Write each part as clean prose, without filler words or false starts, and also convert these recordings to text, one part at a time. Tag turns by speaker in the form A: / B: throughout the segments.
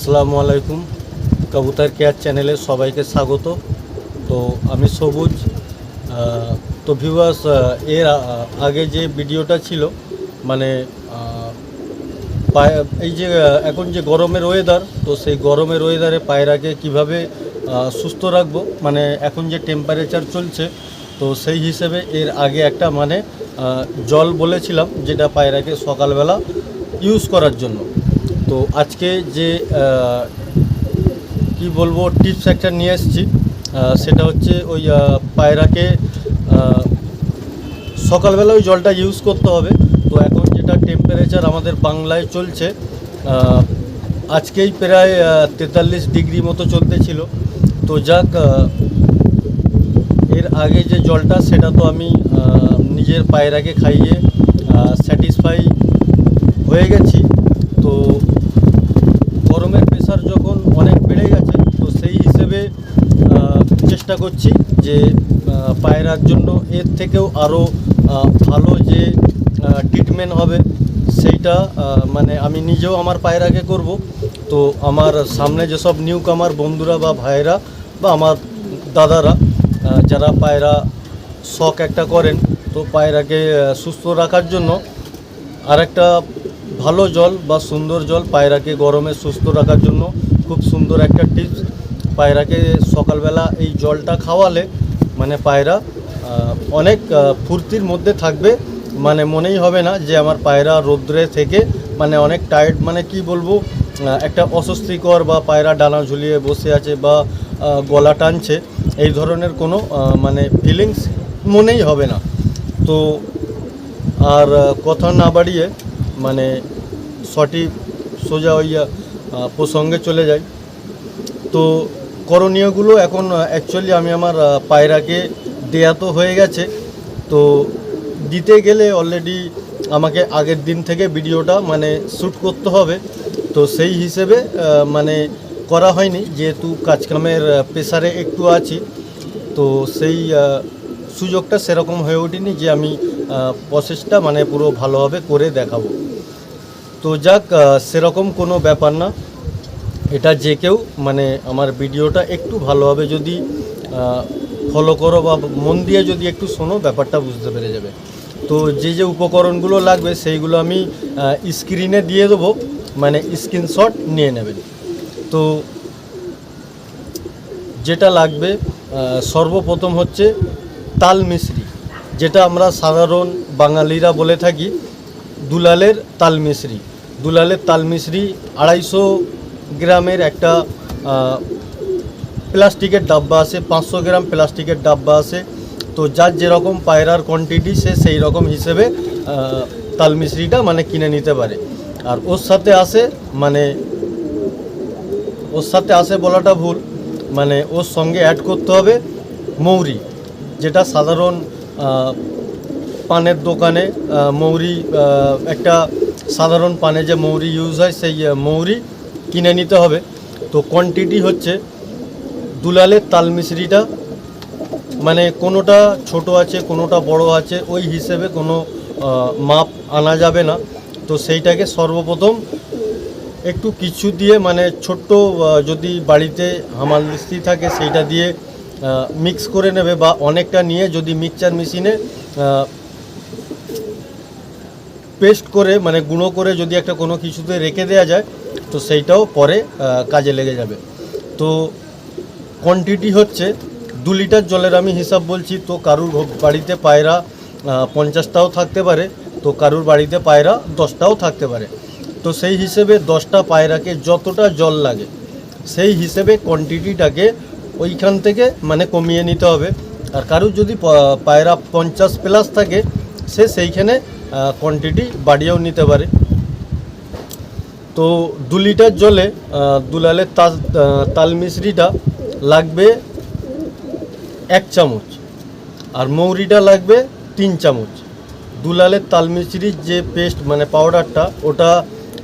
A: আসসালামু আলাইকুম। কবুতর কেয়ার চ্যানেলে সবাইকে স্বাগত। তো আমি সবুজ। তো ভিউয়ার্স, এর আগে যে ভিডিওটা ছিল মানে এই যে এখন যে গরমের ওয়েদার, তো সেই গরমের ওয়েদারে পায়রাকে কিভাবে সুস্থ রাখবো, মানে এখন যে টেম্পারেচার চলছে, তো সেই হিসেবে এর আগে একটা মানে জল বলেছিলাম যেটা পায়রাকে সকালবেলা ইউজ করার জন্য। তো আজকে যে কি বলবো টিপস একটা নিয়ে এসেছি, সেটা হচ্ছে ওই পায়রাকে সকালবেলা ওই জলটা ইউজ করতে হবে। তো এখন যেটা টেম্পারেচার আমাদের বাংলায় চলছে, আজকেই প্রায় 43 ডিগ্রি মতো চলতেছিল। তো যাক, এর আগে যে জলটা সেটা তো আমি নিজের পায়রাকে খাইয়ে স্যাটিসফাই হয়ে গেছি। তো গরমের প্রেশার যখন অনেক বেড়ে গেছে, তো সেই হিসেবে চেষ্টা করছি যে পায়রার জন্য এর থেকেও আরও ভালো যে ট্রিটমেন্ট হবে সেইটা মানে আমি নিজেও আমার পায়রাকে করব। তো আমার সামনে যেসব নিউ কামার বন্ধুরা বা ভাইরা বা আমার দাদারা যারা পায়রা শখ একটা করেন, তো পায়রাকে সুস্থ রাখার জন্য আরেকটা ভালো জল বা সুন্দর জল পায়রাকে গরমে সুস্থ রাখার জন্য খুব সুন্দর একটা টিপস। পায়রাকে সকালবেলা এই জলটা খাওয়ালে মানে পায়রা অনেক ফুর্তির মধ্যে থাকবে, মানে মনেই হবে না যে আমার পায়রা রৌদ্রে থেকে মানে অনেক টায়ার্ড, মানে কি বলবো, একটা অস্বস্তিকর বা পায়রা ডানা ঝুলিয়ে বসে আছে বা গলা টানছে, এই ধরনের কোনো মানে ফিলিংস মনেই হবে না। তো আর কথা না বাড়িয়ে মানে সঠিক সোজা ওই প্রসঙ্গে চলে যাই। তো করণীয়গুলো এখন অ্যাকচুয়ালি আমি আমার পায়রাকে দেয়া তো হয়ে গেছে, তো দিতে গেলে অলরেডি আমাকে আগের দিন থেকে ভিডিওটা মানে শ্যুট করতে হবে। তো সেই হিসেবে মানে করা হয়নি, যেহেতু কাজকামের প্রেসারে একটু আছি। তো সেই সুযোগটা সেরকম হয়ে ওঠেনি যে আমি প্রসেসটা মানে পুরো ভালোভাবে করে দেখাবো। তো যাক, সেরকম কোনো ব্যাপার না। এটা যে কেউ মানে আমার ভিডিওটা একটু ভালোভাবে যদি ফলো করো বা মন দিয়ে যদি একটু শোনো, ব্যাপারটা বুঝতে পেরে যাবে। তো যে যে উপকরণগুলো লাগবে সেইগুলো আমি স্ক্রিনে দিয়ে দেবো, মানে স্ক্রিনশট নিয়ে নেবেন। তো যেটা লাগবে সর্বপ্রথম হচ্ছে তাল মিশ্রি, যেটা আমরা সাধারণ বাঙালিরা বলে থাকি দুলালের তাল মিশ্রি। দুলালের তাল মিশ্রি 250 গ্রামের একটা প্লাস্টিকের ডাব্বা আছে, 500 গ্রাম প্লাস্টিকের ডাব্বা আছে। তো যার যেরকম পায়রার কোয়ান্টিটি সে সেই রকম হিসেবে তাল মিশ্রিটা মানে কিনে নিতে পারে। আর ওর সাথে আসে বলাটা ভুল, মানে ওর সঙ্গে অ্যাড করতে হবে মৌরি, যেটা সাধারণ পানের দোকানে মৌরি, একটা সাধারণ পানে যে মৌরি ইউজ হয় সেই মৌরি কিনে নিতে হবে। তো কোয়ান্টিটি হচ্ছে দুলালের তাল মিশ্রিটা মানে কোনোটা ছোট আছে কোনোটা বড় আছে, ওই হিসেবে কোনো মাপ আনা যাবে না। তো সেইটাকে সর্বপ্রথম একটু কিছু দিয়ে মানে ছোট্ট যদি বাড়িতে হামাল দিস্তি থাকে সেইটা দিয়ে মিক্স করে নেবে, বা অনেকটা নিয়ে যদি মিক্সচার মেশিনে পেস্ট করে মানে গুঁড়ো করে যদি একটা কোনো কিছুতে রেখে দেওয়া যায়, তো সেইটাও পরে কাজে লেগে যাবে। তো কোয়ান্টিটি হচ্ছে 2 লিটার জলের আমি হিসাব বলছি। তো কারুর বাড়িতে পায়রা 50টাও থাকতে পারে, তো কারুর বাড়িতে পায়রা 10টাও থাকতে পারে। তো সেই হিসেবে 10টা পায়রাকে যতটা জল লাগে সেই হিসেবে কোয়ান্টিটিটাকে ওইখান থেকে মানে কমিয়ে নিতে হবে। আর কারুর যদি পায়রা 50 প্লাস থাকে সে সেইখানে কোয়ান্টিটি বাড়িয়েও নিতে পারে। তো 2 লিটার জলে দুলালের তাল মিশ্রিটা লাগবে 1 চামচ, আর মৌরিটা লাগবে 3 চামচ। দুলালের তাল মিশ্রির যে পেস্ট মানে পাউডারটা ওটা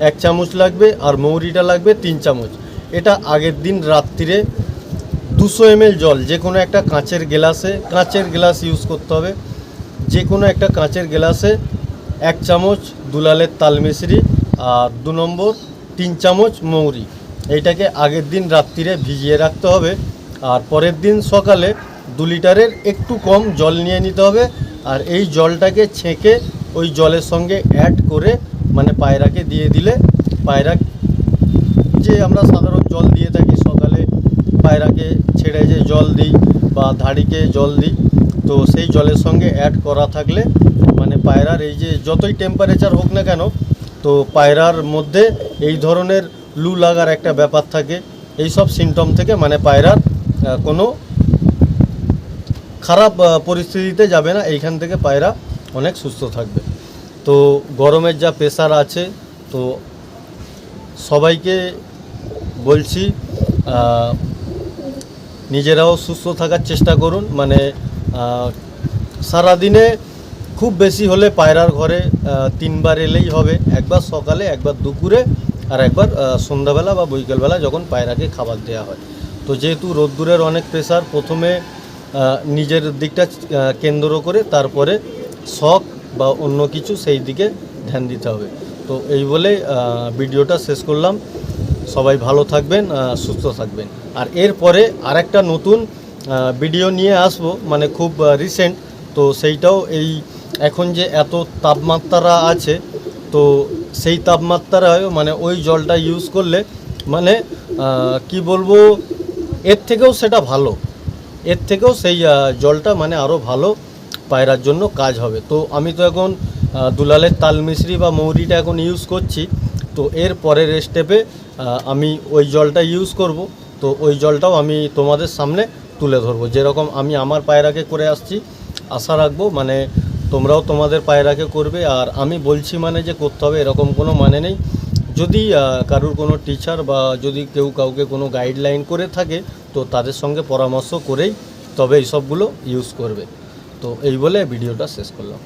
A: 1 চামচ লাগবে, আর মৌরিটা লাগবে 3 চামচ। এটা আগের দিন রাত্রিরে 200 ml জল, যে কোনো একটা কাঁচের গ্লাস ইউজ করতে হবে। যে কোনো একটা কাঁচের গ্লাসে 1 চামচ দুলালের তাল মিশ্রি, আর 2 নম্বর 3 চামচ মৌরি, এইটাকে আগের দিন রাত্রিরে ভিজিয়ে রাখতে হবে, আর পরের দিন সকালে 2 লিটারের একটু কম জল নিয়ে নিতে হবে। আর এই জলটাকে ছেঁকে ওই জলের সঙ্গে অ্যাড করে মানে পায়রাকে দিয়ে দিলে পায়রা যে আমরা সাধারণ জল দিয়ে থাকি সকালে পায়রাকে ছেড়ে যে জল দিই বা ধাড়িকে জল দিই, তো সেই জলের সঙ্গে অ্যাড করা থাকলে মানে পায়রার এই যে যতই টেম্পারেচার হোক না কেন, তো পায়রার মধ্যে এই ধরনের লু লাগার একটা ব্যাপার থাকে। এই সব সিমটম থেকে মানে পায়রার কোনো খারাপ পরিস্থিতিতে যাবে না, এইখান থেকে পায়রা অনেক সুস্থ থাকবে। তো গরমের যা প্রেসার আছে, তো সবাইকে বলছি নিজেরাও সুস্থ থাকার চেষ্টা করুন। মানে সারাদিনে খুব বেশি হলে পায়রার ঘরে 3 বার এলেই হবে, একবার সকালে, একবার দুপুরে, আর একবার সন্ধ্যাবেলা বা বিকেলবেলা যখন পায়রাকে খাবার দেওয়া হয়। তো যেহেতু রোদ্দুরের অনেক প্রেসার, প্রথমে নিজের দিকটা কেন্দ্র করে তারপরে শখ বা অন্য কিছু সেই দিকে ধ্যান দিতে হবে। তো এই বলে ভিডিওটা শেষ করলাম। সবাই ভালো থাকবেন, সুস্থ থাকবেন। আর এরপরে আরেকটা নতুন ভিডিও নিয়ে আসবো, মানে খুব রিসেন্ট। তো সেইটাও এই এখন যে এত তাপমাত্রা আছে, তো সেই তাপমাত্রায় মানে ওই জলটা ইউজ করলে মানে কি বলবো, এর থেকেও সেটা ভালো, এর থেকেও সেই জলটা মানে আরও ভালো পায়রার জন্য কাজ হবে। তো আমি তো এখন দুলালের তাল মিশ্রি বা মৌরিটা এখন ইউজ করছি। তো এর পরের স্টেপে আমি ওই জলটা ইউজ করব। তো ওই জলটাও আমি তোমাদের সামনে তুলে ধরবো, যেরকম আমি আমার পায়রাকে করে আসছি। আশা রাখবো মানে তোমরাও তোমাদের পায়রাকে করবে। আর আমি বলছি মানে যে করতে হবে এরকম কোনো মানে নেই। যদি কারোর কোনো টিচার বা যদি কেউ কাউকে কোনো গাইডলাইন করে থাকে, তো তাদের সঙ্গে পরামর্শ করেই তবে এইসবগুলো ইউজ করবে। তো এই বলে ভিডিওটা শেষ করলাম।